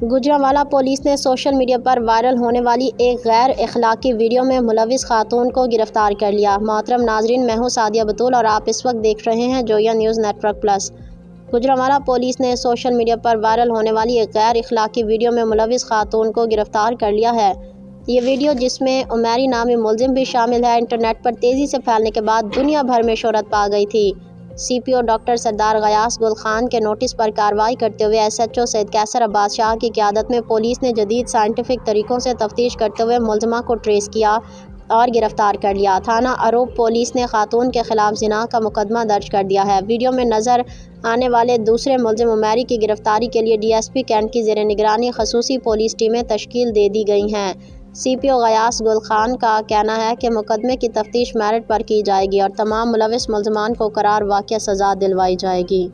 Gujranwala police نے social media پر viral ہونے والی ایک غیر اخلاقی ویڈیو میں ملوث خاتون کو گرفتار کر لیا۔ محترم ناظرین، میں ہوں سعدیہ بطول اور آپ اس وقت دیکھ رہے ہیں Joya news network plus. Gujranwala police نے سوشل میڈیا پر وائرل ہونے والی ایک غیر اخلاقی ویڈیو میں ملوث خاتون کو گرفتار کر لیا ہے۔ یہ ویڈیو، جس میں عمیری نامی ملزم بھی شامل ہے، انٹرنیٹ پر تیزی سے پھیلنے کے بعد دنیا بھر میں شہرت پا گئی تھی۔ سی پی او ڈاکٹر سردار غیاث گل خان کے نوٹس پر کارروائی کرتے ہوئے ایس ایچ او سید کیسر عباس شاہ کی قیادت میں پولیس نے جدید سائنٹیفک طریقوں سے تفتیش کرتے ہوئے ملزمہ کو ٹریس کیا اور گرفتار کر لیا۔ تھانہ اروب پولیس نے خاتون کے خلاف زنا کا مقدمہ درج کر دیا ہے۔ ویڈیو میں نظر آنے والے دوسرے ملزم عمیری کی گرفتاری کے لیے ڈی ایس پی کینٹ کی زیر نگرانی خصوصی پولیس ٹیمیں تشکیل دے دی گئی ہیں۔ سی پی او غیاث گل خان کا کہنا ہے کہ مقدمے کی تفتیش میرٹ پر کی جائے گی اور تمام ملوث ملزمان کو قرار واقعہ سزا دلوائی جائے گی۔